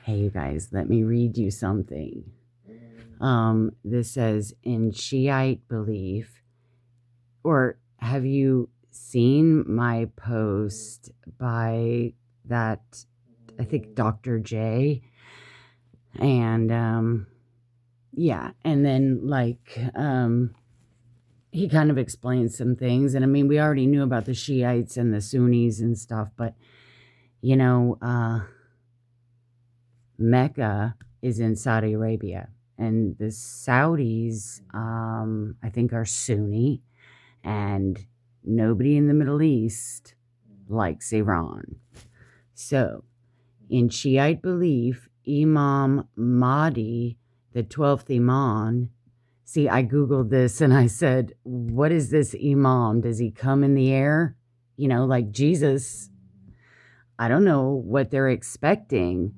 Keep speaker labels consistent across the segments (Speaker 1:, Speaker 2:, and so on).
Speaker 1: Hey, you guys, let me read you something. This says in Shiite belief, or have you seen my post by that, I think, Dr. J? And yeah, and then he kind of explains some things. And I mean, we already knew about the Shiites and the Sunnis and stuff, but you know, Mecca is in Saudi Arabia, and the Saudis, I think, are Sunni, and nobody in the Middle East likes Iran. So, in Shiite belief, Imam Mahdi, the 12th Imam, see, I Googled this and I said, what is this Imam? Does he come in the air? You know, like Jesus. I don't know what they're expecting.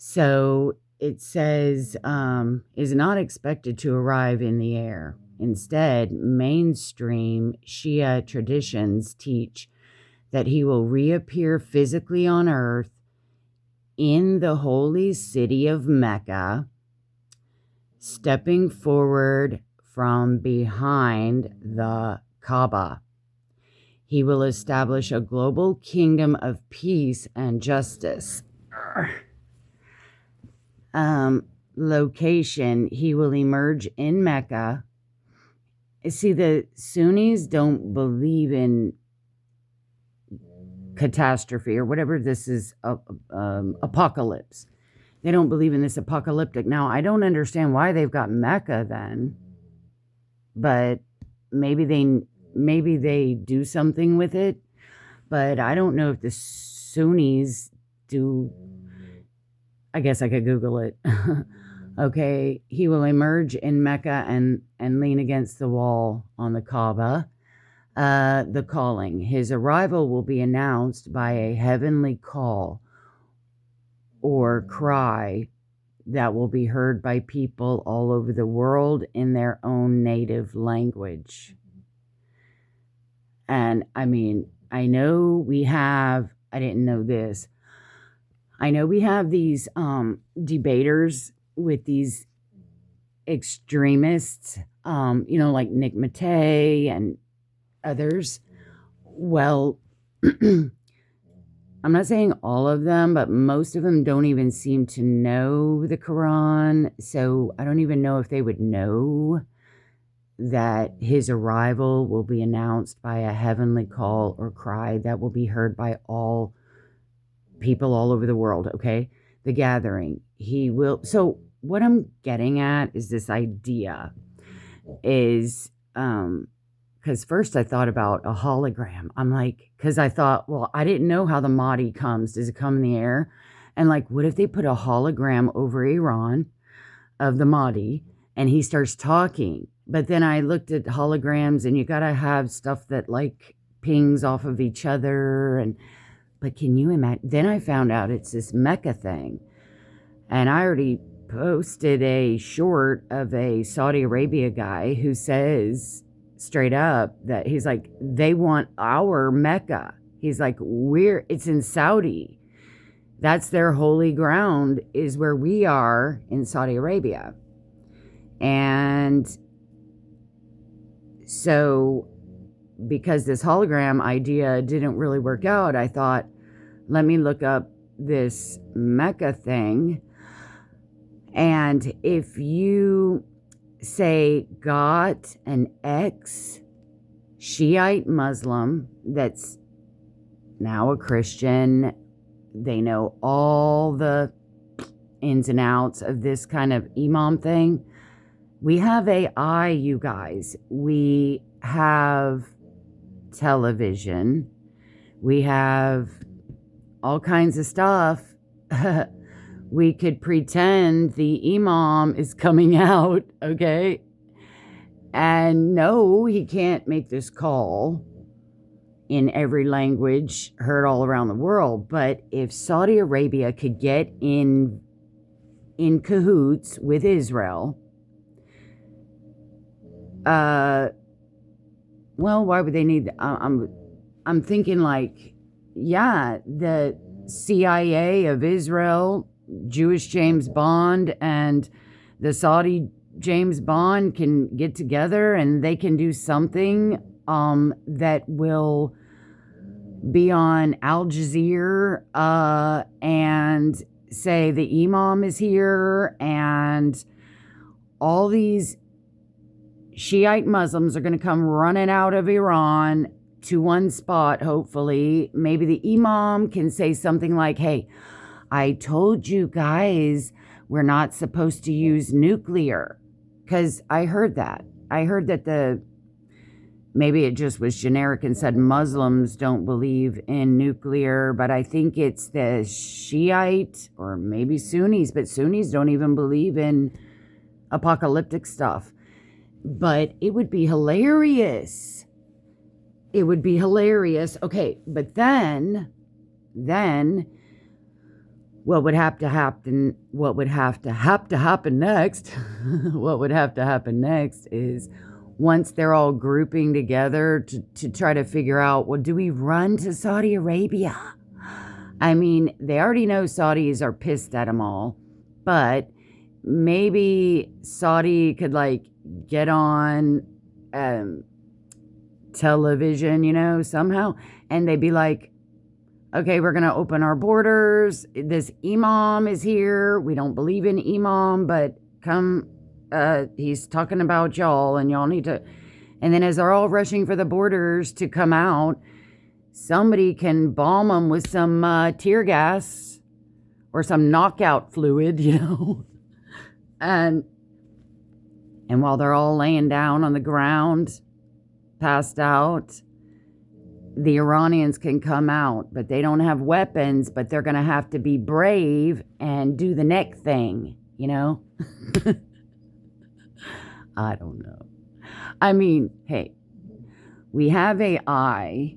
Speaker 1: So it says, is not expected to arrive in the air. Instead, mainstream Shia traditions teach that he will reappear physically on earth in the holy city of Mecca, stepping forward from behind the Kaaba. He will establish a global kingdom of peace and justice. Location, he will emerge in Mecca. See, the Sunnis don't believe in catastrophe or whatever this is, apocalypse. They don't believe in this apocalyptic. Now, I don't understand why they've got Mecca then, but maybe they do something with it. But I don't know if the Sunnis do. I guess I could Google it. Okay, he will emerge in Mecca and lean against the wall on the Kaaba. The calling. His arrival will be announced by a heavenly call or cry that will be heard by people all over the world in their own native language. And I mean, I know we have, I didn't know this. I know we have these debaters with these extremists, like Nick Matei and others. Well, I'm not saying all of them, but most of them don't even seem to know the Quran. So I don't even know if they would know that his arrival will be announced by a heavenly call or cry that will be heard by all people all over the world. Okay. The gathering. He will. So what I'm getting at is this idea is, because first I thought about a hologram. I'm like, because I thought, well, I didn't know how the Mahdi comes. Does it come in the air? And like, what if they put a hologram over Iran of the Mahdi and he starts talking? But then I looked at holograms and you got to have stuff that like pings off of each other. But can you imagine? Then I found out it's this Mecca thing. And I already posted a short of a Saudi Arabia guy who says straight up that he's like, they want our Mecca. He's like, it's in Saudi. That's their holy ground, is where we are in Saudi Arabia. And so, because this hologram idea didn't really work out, I thought, let me look up this Mecca thing. And if you say got an ex-Shiite Muslim that's now a Christian, they know all the ins and outs of this kind of imam thing. We have AI, you guys. We have television. We have all kinds of stuff. We could pretend the imam is coming out, okay? And no, he can't make this call in every language heard all around the world. But if Saudi Arabia could get in cahoots with Israel, well, why would they need? I'm thinking like, yeah, the CIA of Israel, Jewish James Bond, and the Saudi James Bond can get together and they can do something that will be on Al Jazeera and say the Imam is here, and all these Shiite Muslims are going to come running out of Iran to one spot, hopefully. Maybe the Imam can say something like, hey, I told you guys we're not supposed to use nuclear. Because I heard that. I heard that maybe it just was generic and said Muslims don't believe in nuclear, but I think it's the Shiite or maybe Sunnis, but Sunnis don't even believe in apocalyptic stuff. But it would be hilarious. It would be hilarious. Okay, but then what would have to happen next what would have to happen next is once they're all grouping together to try to figure out, well, do we run to Saudi Arabia? I mean, they already know Saudis are pissed at them all, but maybe Saudi could like get on television, somehow, and they'd be like, okay, we're going to open our borders. This Imam is here. We don't believe in Imam, but come, he's talking about y'all and y'all need to. And then as they're all rushing for the borders to come out, somebody can bomb them with some tear gas or some knockout fluid, and while they're all laying down on the ground, passed out, the Iranians can come out, but they don't have weapons, but they're going to have to be brave and do the neck thing, I don't know. I mean, hey, we have AI,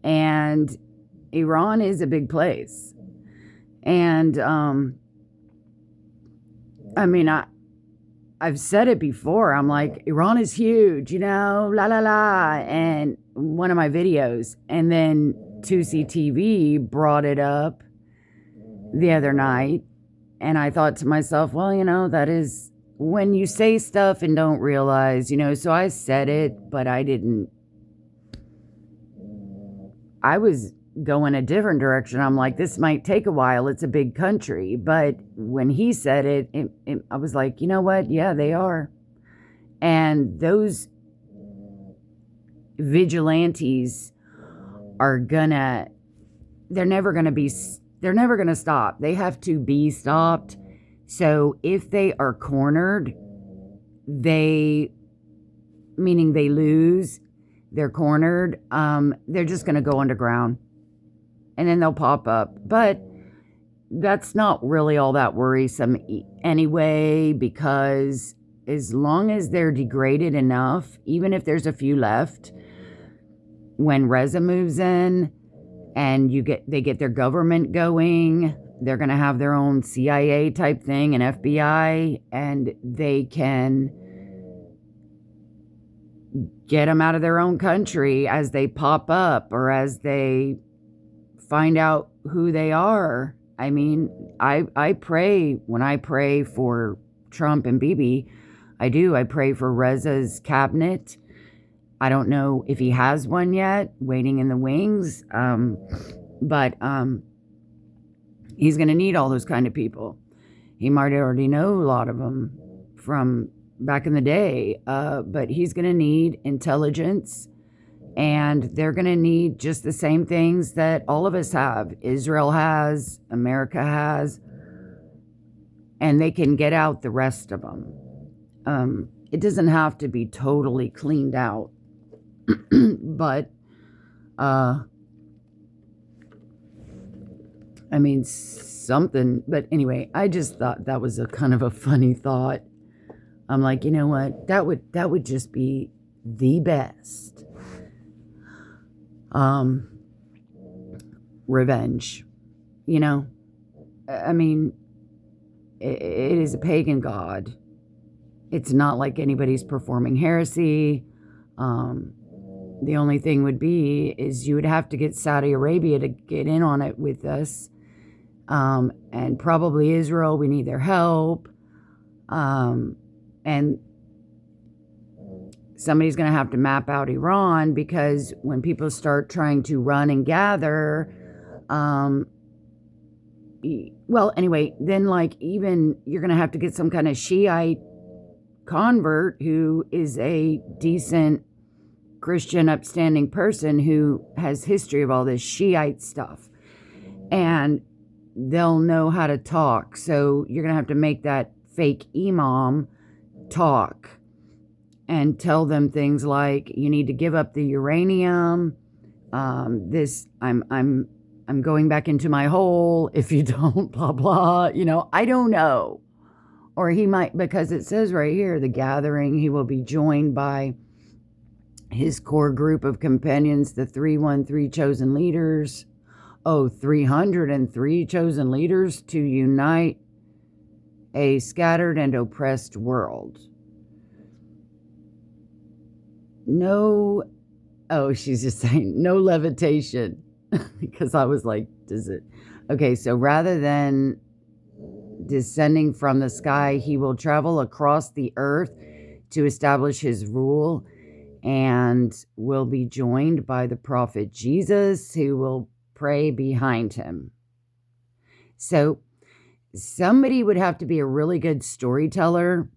Speaker 1: and Iran is a big place. And, I mean, I've said it before. I'm like, Iran is huge, la, la, la, and one of my videos. And then 2CTV brought it up the other night. And I thought to myself, well, that is when you say stuff and don't realize, so I said it, but I didn't. I was going a different direction. I'm like, this might take a while. It's a big country. But when he said it, I was like, you know what? Yeah, they are. And those vigilantes are they're never going to stop. They have to be stopped. So if they are cornered, meaning they lose, they're cornered, they're just going to go underground. And then they'll pop up. But that's not really all that worrisome anyway, because as long as they're degraded enough, even if there's a few left, when Reza moves in and they get their government going, they're going to have their own CIA type thing and FBI, and they can get them out of their own country as they pop up or as they find out who they are. I mean, I pray, when I pray for Trump and Bibi, I pray for Reza's cabinet. I don't know if he has one yet, waiting in the wings, but he's going to need all those kind of people. He might already know a lot of them from back in the day, but he's going to need intelligence. And they're going to need just the same things that all of us have. Israel has, America has, and they can get out the rest of them. It doesn't have to be totally cleaned out, but, something. But anyway, I just thought that was a kind of a funny thought. I'm like, you know what? That would just be the best. Revenge, I mean, it is a pagan god. It's not like anybody's performing heresy. The only thing would be is you would have to get Saudi Arabia to get in on it with us. and probably Israel. We need their help. And somebody's going to have to map out Iran, because when people start trying to run and gather, well, anyway, then like even you're going to have to get some kind of Shiite convert who is a decent Christian, upstanding person who has history of all this Shiite stuff, and they'll know how to talk. So you're going to have to make that fake imam talk and tell them things like, you need to give up the uranium. I'm going back into my hole if you don't, blah, blah. I don't know. Or he might, because it says right here, the gathering, he will be joined by his core group of companions, the 313 chosen leaders. 303 chosen leaders to unite a scattered and oppressed world. No, she's just saying no levitation. Because I was like, does it? Okay, so rather than descending from the sky, he will travel across the earth to establish his rule, and will be joined by the prophet Jesus, who will pray behind him. So somebody would have to be a really good storyteller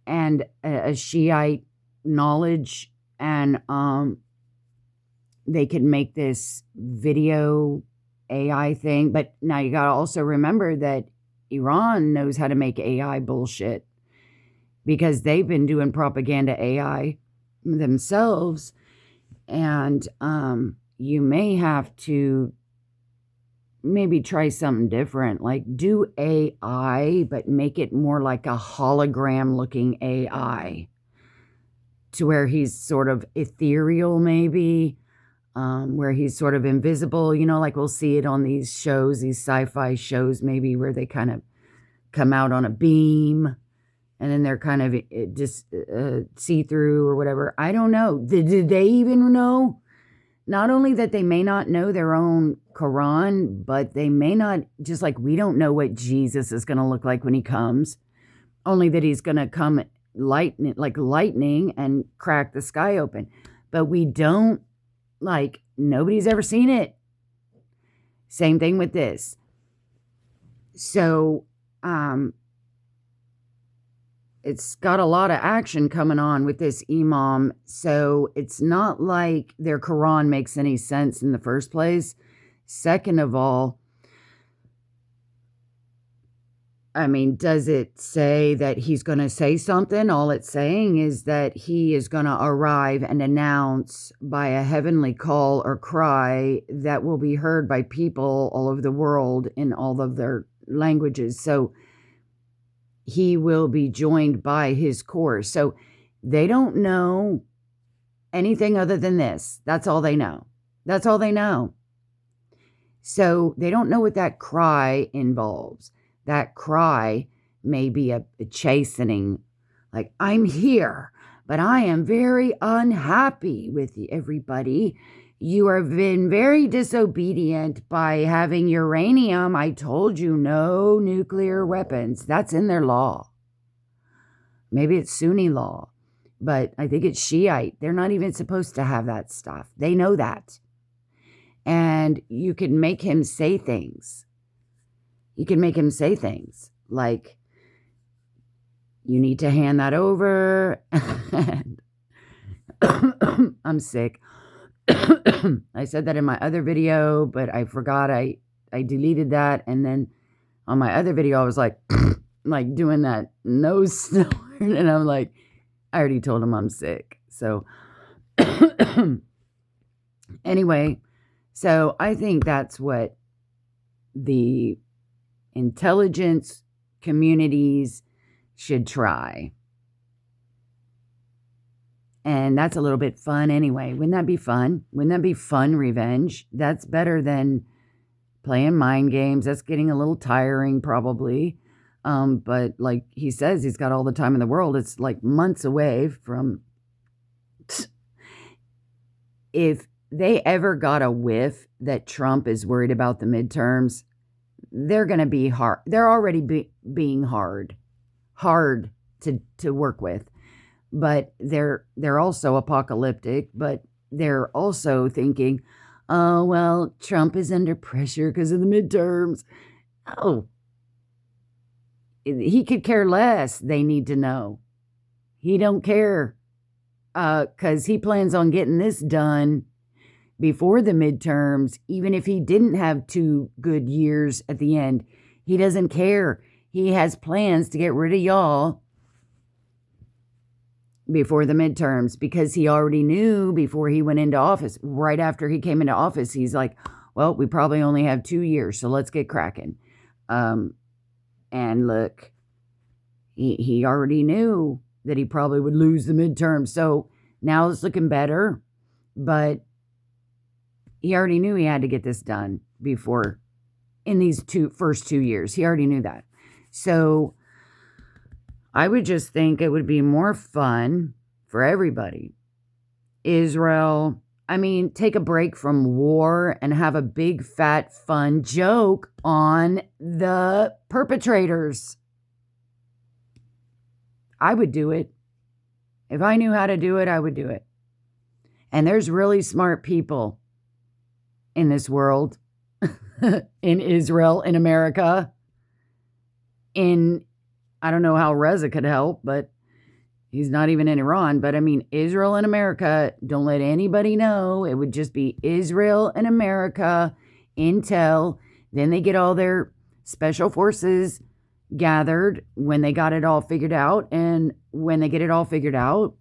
Speaker 1: and a Shiite knowledge, and they could make this video AI thing. But now you got to also remember that Iran knows how to make AI bullshit, because they've been doing propaganda AI themselves. And you may have to maybe try something different, like do AI, but make it more like a hologram looking AI, to where he's sort of ethereal, maybe, where he's sort of invisible, like we'll see it on these shows, these sci-fi shows, maybe, where they kind of come out on a beam and then they're kind of just see-through or whatever. I don't know. Did they even know? Not only that they may not know their own Quran, but they may not, just like we don't know what Jesus is going to look like when he comes, only that he's going to come like lightning and crack the sky open. But we don't, nobody's ever seen it. Same thing with this. So, it's got a lot of action coming on with this imam. So it's not like their Quran makes any sense in the first place. Second of all, does it say that he's going to say something? All it's saying is that he is going to arrive and announce by a heavenly call or cry that will be heard by people all over the world in all of their languages. So he will be joined by his core. So they don't know anything other than this. That's all they know. That's all they know. So they don't know what that cry involves. That cry may be a chastening, like, I'm here, but I am very unhappy with everybody. You have been very disobedient by having uranium. I told you no nuclear weapons. That's in their law. Maybe it's Sunni law, but I think it's Shiite. They're not even supposed to have that stuff. They know that. And you can make him say things. You can make him say things like, you need to hand that over. I'm sick. I said that in my other video, but I forgot I deleted that. And then on my other video, I was like, like doing that nose snort. And I'm like, I already told him I'm sick. So anyway, so I think that's what the intelligence communities should try. And that's a little bit fun anyway. Wouldn't that be fun? Wouldn't that be fun revenge? That's better than playing mind games. That's getting a little tiring probably. But like he says, he's got all the time in the world. It's like months away from... If they ever got a whiff that Trump is worried about the midterms, they're going to be hard. They're already being hard to work with, but they're also apocalyptic, but they're also thinking, oh, well, Trump is under pressure because of the midterms. Oh, he could care less. They need to know. He don't care because he plans on getting this done before the midterms. Even if he didn't have 2 good years at the end, he doesn't care. He has plans to get rid of y'all before the midterms because he already knew before he went into office. Right after he came into office, he's like, well, we probably only have 2 years, so let's get cracking. And look, he already knew that he probably would lose the midterm. So now it's looking better, but he already knew he had to get this done before in these first 2 years. He already knew that. So I would just think it would be more fun for everybody. Israel, take a break from war and have a big, fat, fun joke on the perpetrators. I would do it. If I knew how to do it, I would do it. And there's really smart people in this world, in Israel, in America, I don't know how Reza could help, but he's not even in Iran. But Israel and America, don't let anybody know. It would just be Israel and America, intel. Then they get all their special forces gathered when they got it all figured out. And when they get it all figured out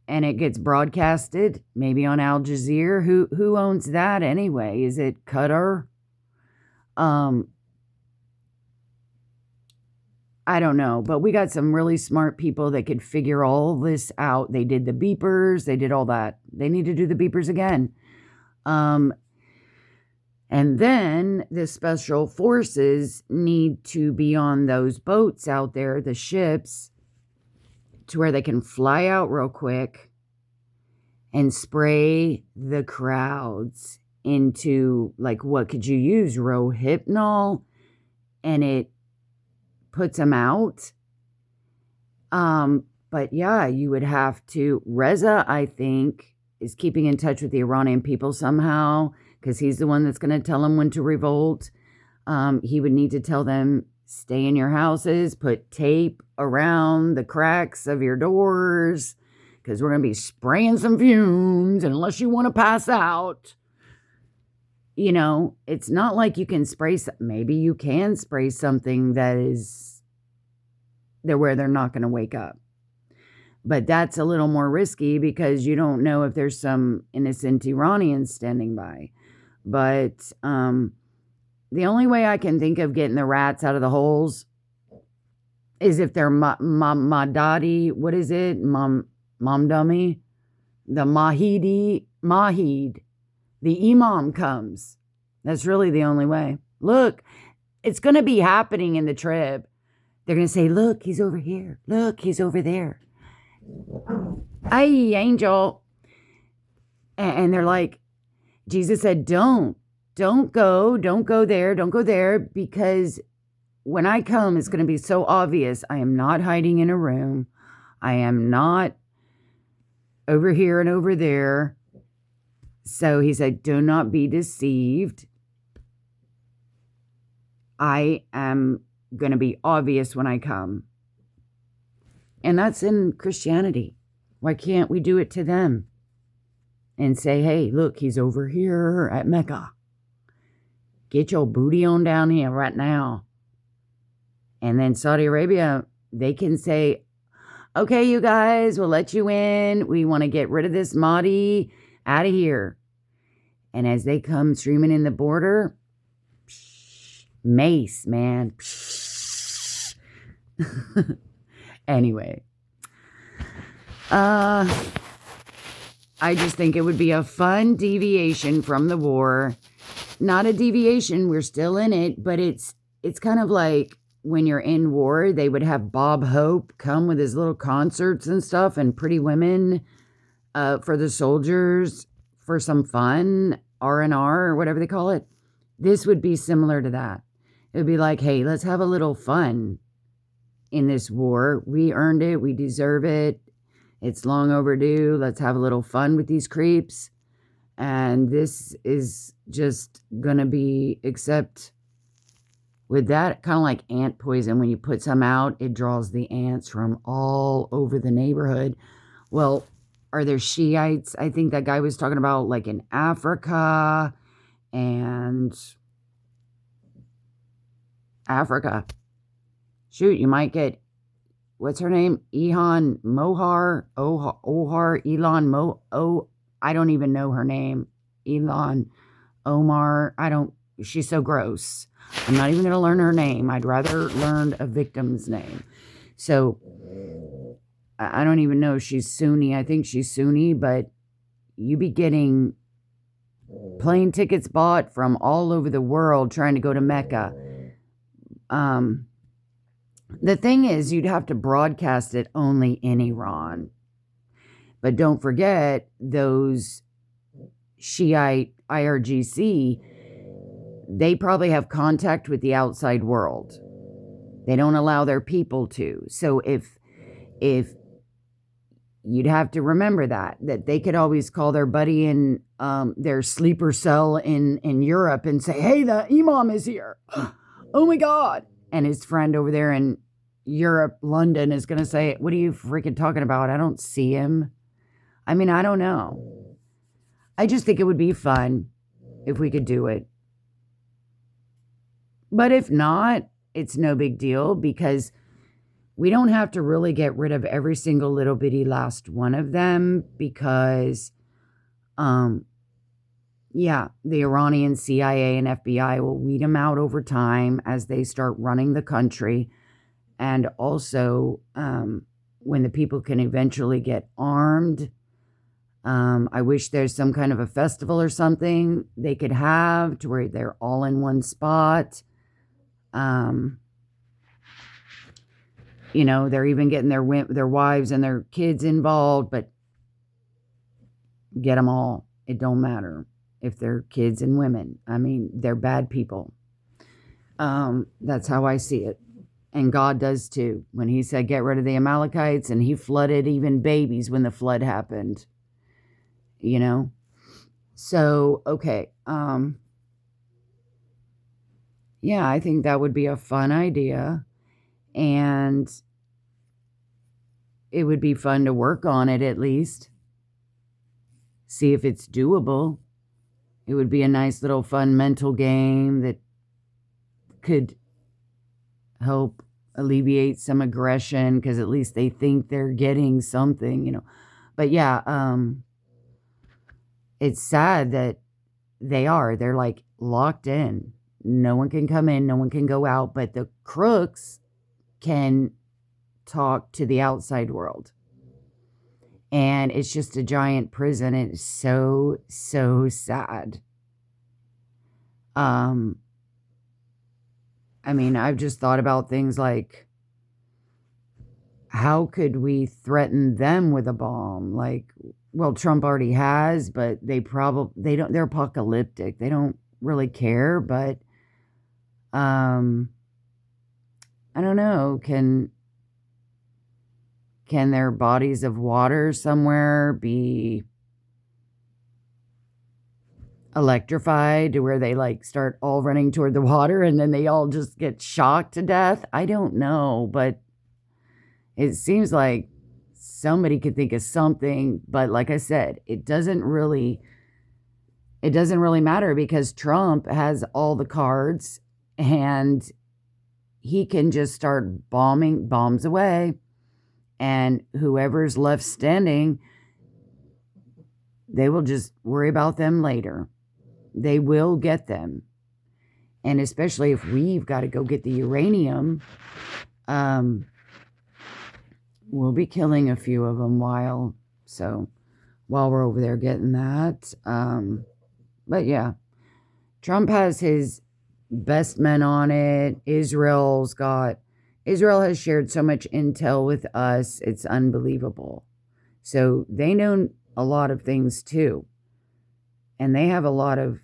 Speaker 1: and it gets broadcasted, maybe on Al Jazeera, who owns that anyway? Is it Qatar? I don't know, but we got some really smart people that could figure all this out. They did the beepers. They did all that. They need to do the beepers again. And then the special forces need to be on those boats out there, the ships, to where they can fly out real quick and spray the crowds into, like, what could you use? Rohypnol, and it puts them out. But yeah, you would have to. Reza, I think, is keeping in touch with the Iranian people somehow, because he's the one that's going to tell them when to revolt. He would need to tell them, stay in your houses, put tape around the cracks of your doors, because we're going to be spraying some fumes, and unless you want to pass out. It's not like you can spray. Maybe you can spray something that is there where they're not going to wake up. But that's a little more risky because you don't know if there's some innocent Iranians standing by. But the only way I can think of getting the rats out of the holes is if they're Madadi, what is it? Mamdami? The Mahid. The Imam comes. That's really the only way. Look, it's going to be happening in the trib. They're going to say, look, he's over here. Look, he's over there. Hey, angel. And they're like, Jesus said, don't go there, because when I come, it's going to be so obvious. I am not hiding in a room. I am not over here and over there. So he said, do not be deceived. I am going to be obvious when I come. And that's in Christianity. Why can't we do it to them? And say, hey, look, he's over here at Mecca. Get your booty on down here right now. And then Saudi Arabia, they can say, okay, you guys, we'll let you in. We want to get rid of this Mahdi out of here. And as they come streaming in the border, mace, man. Anyway. I just think it would be a fun deviation from the war. Not a deviation, we're still in it, but it's kind of like when you're in war, they would have Bob Hope come with his little concerts and stuff, and Pretty Women for the soldiers for some fun, R&R or whatever they call it. This would be similar to that. It would be like, hey, let's have a little fun in this war. We earned it. We deserve it. It's long overdue. Let's have a little fun with these creeps. And this is just going to be, except with that, kind of like ant poison. When you put some out, it draws the ants from all over the neighborhood. Well, are there Shiites? I think that guy was talking about like in Africa and Africa. Shoot, you might get, what's her name? Elon Mohar? Ohar? Elon Mo? Oh, I don't even know her name. Elon Omar. She's so gross. I'm not even going to learn her name. I'd rather learn a victim's name. So, I don't even know if she's Sunni. I think she's Sunni, but you be getting plane tickets bought from all over the world trying to go to Mecca. The thing is, you'd have to broadcast it only in Iran. But don't forget, those Shiite IRGC, they probably have contact with the outside world. They don't allow their people to. So if you'd have to remember that they could always call their buddy in their sleeper cell in Europe and say, hey, the imam is here. Oh my God. And his friend over there in Europe, London, is going to say, what are you freaking talking about? I don't see him. I mean, I don't know. I just think it would be fun if we could do it. But if not, it's no big deal, because we don't have to really get rid of every single little bitty last one of them, because, the Iranian CIA and FBI will weed them out over time as they start running the country. And also, when the people can eventually get armed, I wish there's some kind of a festival or something they could have to where they're all in one spot. They're even getting their wives and their kids involved, but get them all. It don't matter if they're kids and women. I mean, they're bad people. That's how I see it. And God does too. When he said, get rid of the Amalekites, and he flooded even babies when the flood happened, So, okay. I think that would be a fun idea. And it would be fun to work on it, at least. See if it's doable. It would be a nice little fun mental game that could help alleviate some aggression, because at least they think they're getting something, But it's sad that they're like locked in. No one can come in, no one can go out, but the crooks can talk to the outside world. And it's just a giant prison. It's so, so sad. I've just thought about things like, how could we threaten them with a bomb? Like, well, Trump already has, but they're apocalyptic. They don't really care, but, I don't know. Can their bodies of water somewhere be electrified to where they start all running toward the water and then they all just get shocked to death? I don't know, but it seems like somebody could think of something. But like I said, it doesn't really matter, because Trump has all the cards and he can just start bombs away, and whoever's left standing, they will just worry about them later. They will get them. And especially if we've got to go get the uranium, we'll be killing a few of them while we're over there getting that. But yeah, Trump has his best men on it. Israel has shared so much intel with us. It's unbelievable. So they know a lot of things too. And they have a lot of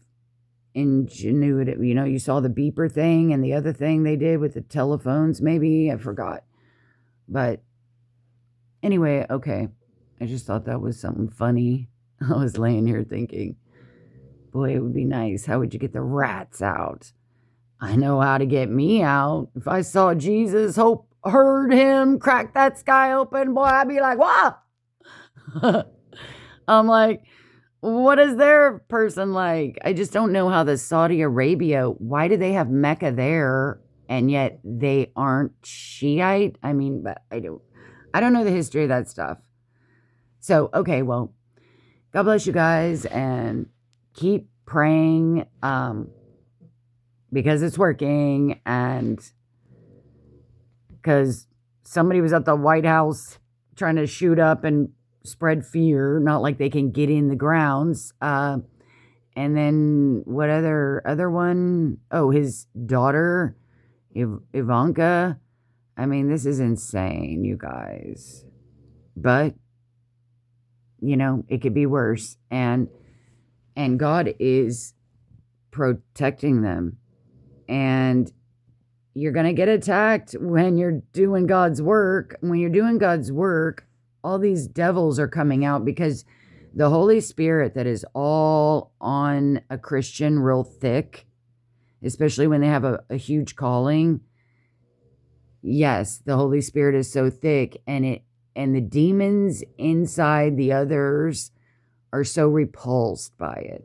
Speaker 1: ingenuity. You saw the beeper thing and the other thing they did with the telephones, maybe. I forgot. But anyway, okay. I just thought that was something funny. I was laying here thinking, boy, it would be nice. How would you get the rats out? I know how to get me out. If I saw Jesus, heard him, crack that sky open, boy, I'd be like, wow. I'm like, what is their person like? I just don't know how the Saudi Arabia, why do they have Mecca there and yet they aren't Shiite? I mean, but I don't know the history of that stuff. So, okay, well, God bless you guys and keep praying because it's working and because somebody was at the White House trying to shoot up and spread fear, not like they can get in the grounds. And then what other one? Oh, his daughter, Ivanka. I mean, this is insane, you guys. But, it could be worse. And God is protecting them. And you're going to get attacked when you're doing God's work. When you're doing God's work, all these devils are coming out because the Holy Spirit that is all on a Christian real thick, especially when they have a huge calling. Yes, the Holy Spirit is so thick and the demons inside the others are so repulsed by it.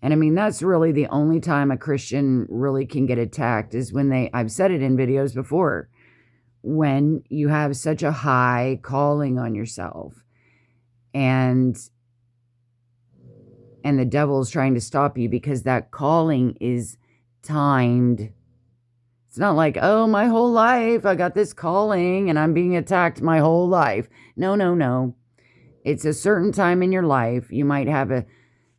Speaker 1: And I mean, that's really the only time a Christian really can get attacked is when I've said it in videos before, when you have such a high calling on yourself and the devil's trying to stop you because that calling is timed. It's not like, oh, my whole life I got this calling and I'm being attacked my whole life. No. It's a certain time in your life. You might have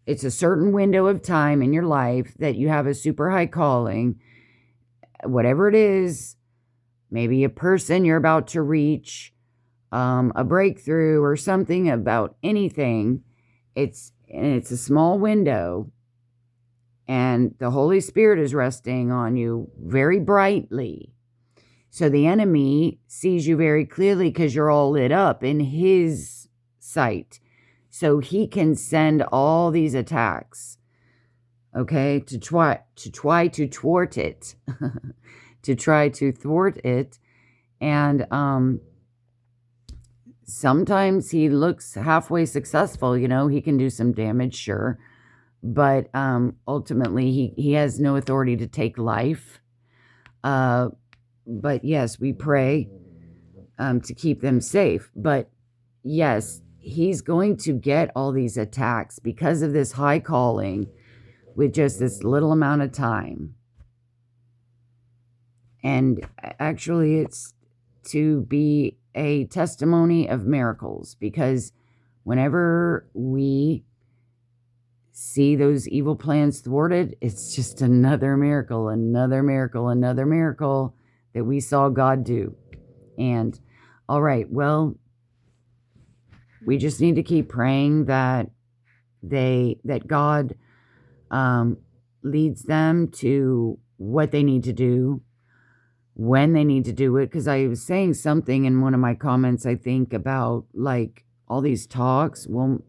Speaker 1: it's a certain window of time in your life that you have a super high calling, whatever it is. Maybe a person you're about to reach, a breakthrough or something about anything. It's a small window and the Holy Spirit is resting on you very brightly. So the enemy sees you very clearly because you're all lit up in his sight. So he can send all these attacks, okay, to try to thwart it, to try to thwart it. And sometimes he looks halfway successful, he can do some damage, sure. But ultimately, he has no authority to take life. But yes, we pray to keep them safe. But yes, he's going to get all these attacks because of this high calling with just this little amount of time. And actually, it's to be a testimony of miracles, because whenever we see those evil plans thwarted, it's just another miracle that we saw God do. And all right, well, we just need to keep praying that God leads them to what they need to do, when they need to do it. Because I was saying something in one of my comments, I think, about like all these talks. Well,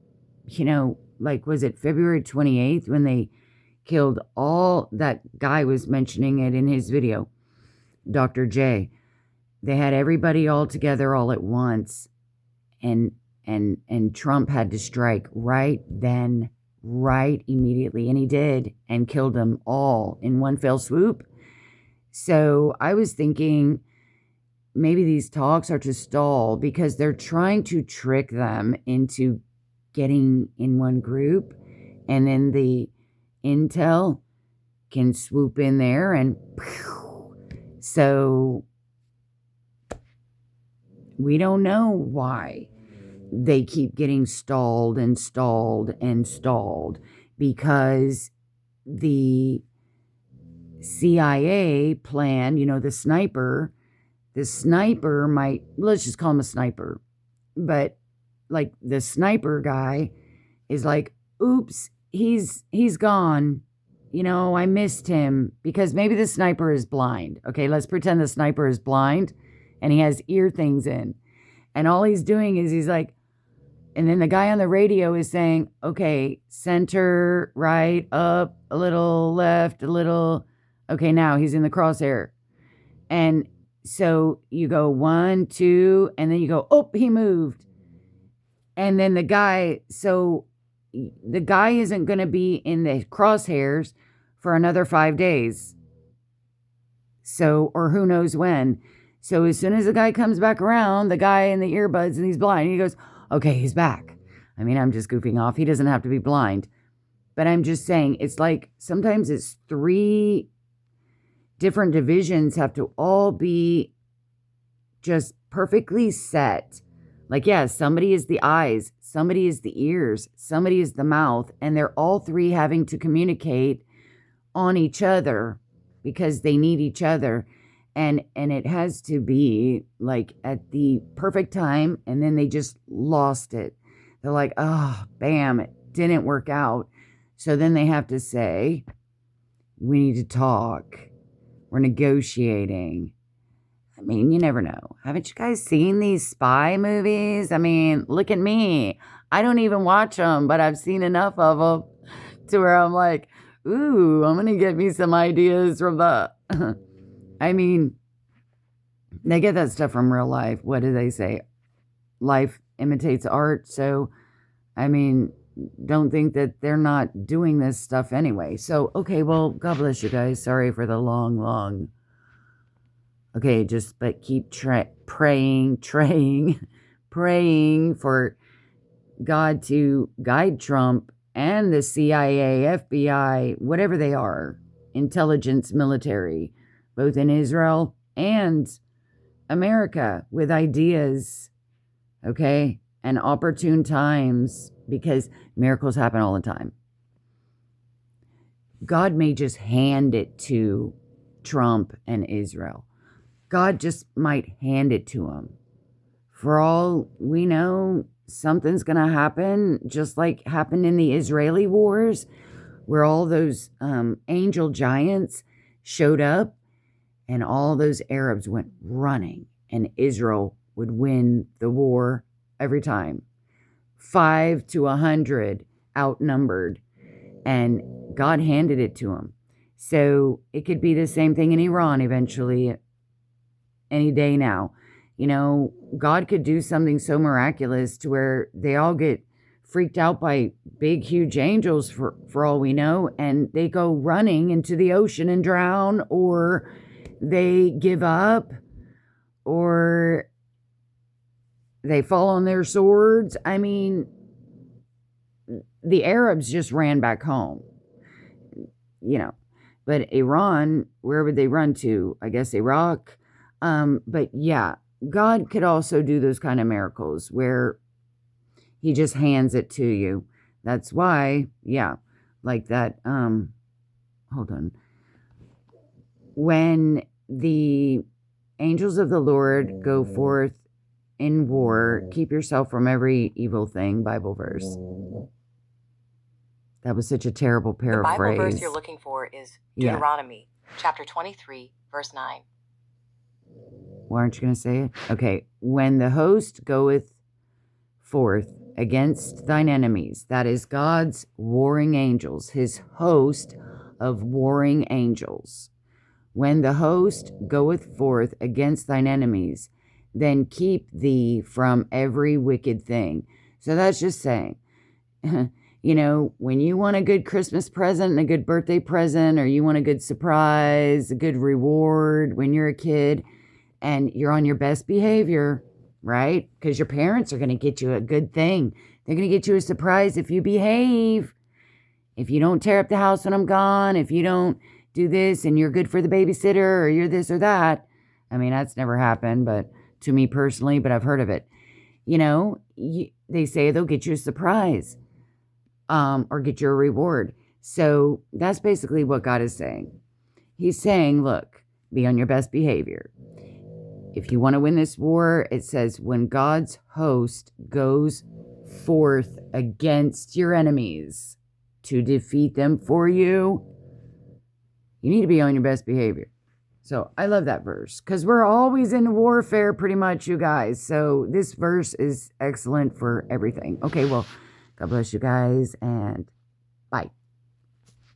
Speaker 1: like, was it February 28th when they killed that guy was mentioning it in his video, Dr. J. They had everybody all together all at once, and Trump had to strike right then, right immediately, and he did, and killed them all in one fell swoop. So I was thinking maybe these talks are to stall because they're trying to trick them into getting in one group, and then the intel can swoop in there and so we don't know why they keep getting stalled, because the CIA plan, the sniper might, let's just call him a sniper, but like the sniper guy is like, oops, he's gone. I missed him because maybe the sniper is blind. Okay, let's pretend the sniper is blind and he has ear things in. And all he's doing is he's like, and then the guy on the radio is saying, okay, center, right, up, a little, left, a little. Okay, now he's in the crosshair. And so you go 1, 2, and then you go, oh, he moved. And then the guy isn't going to be in the crosshairs for another 5 days. So, or who knows when. So as soon as the guy comes back around, the guy in the earbuds and he's blind, he goes, okay, he's back. I mean, I'm just goofing off. He doesn't have to be blind. But I'm just saying, it's like sometimes it's 3 different divisions have to all be just perfectly set. Like, yeah, somebody is the eyes, somebody is the ears, somebody is the mouth, and they're all 3 having to communicate on each other because they need each other. And it has to be like at the perfect time, and then they just lost it. They're like, oh, bam, it didn't work out. So then they have to say, we need to talk. We're negotiating. I mean, you never know. Haven't you guys seen these spy movies? I mean, look at me. I don't even watch them, but I've seen enough of them to where I'm like, ooh, I'm going to get me some ideas from the... I mean, they get that stuff from real life. What do they say? Life imitates art. So, I mean, don't think that they're not doing this stuff anyway. So, okay, well, God bless you guys. Sorry for the long. Okay, but keep praying for God to guide Trump and the CIA, FBI, whatever they are, intelligence, military, both in Israel and America, with ideas, okay, and opportune times, because miracles happen all the time. God may just hand it to Trump and Israel. God just might hand it to them. For all we know, something's going to happen, just like happened in the Israeli wars, where all those angel giants showed up, and all those Arabs went running, and Israel would win the war every time. 5 to 100 outnumbered, and God handed it to them. So it could be the same thing in Iran eventually, any day now. God could do something so miraculous to where they all get freaked out by big, huge angels for all we know, and they go running into the ocean and drown, or they give up, or they fall on their swords. I mean, the Arabs just ran back home, but Iran, where would they run to? I guess Iraq. But yeah, God could also do those kind of miracles where he just hands it to you. That's why, yeah, like that. Hold on. When the angels of the Lord go forth in war, keep yourself from every evil thing, Bible verse. That was such a terrible paraphrase.
Speaker 2: The Bible verse you're looking for is Deuteronomy, chapter 23, verse 9.
Speaker 1: Why aren't you going to say it? Okay. When the host goeth forth against thine enemies, that is God's warring angels, his host of warring angels. When the host goeth forth against thine enemies, then keep thee from every wicked thing. So that's just saying, when you want a good Christmas present and a good birthday present, or you want a good surprise, a good reward when you're a kid, and you're on your best behavior, right? Because your parents are going to get you a good thing. They're going to get you a surprise if you behave. If you don't tear up the house when I'm gone, if you don't do this and you're good for the babysitter, or you're this or that. I mean, that's never happened, but to me personally, but I've heard of it. They say they'll get you a surprise, or get you a reward. So that's basically what God is saying. He's saying, look, be on your best behavior. If you want to win this war, it says, when God's host goes forth against your enemies to defeat them for you, You need to be on your best behavior. So I love that verse because we're always in warfare pretty much, you guys. So this verse is excellent for everything. Okay, well, God bless you guys and bye.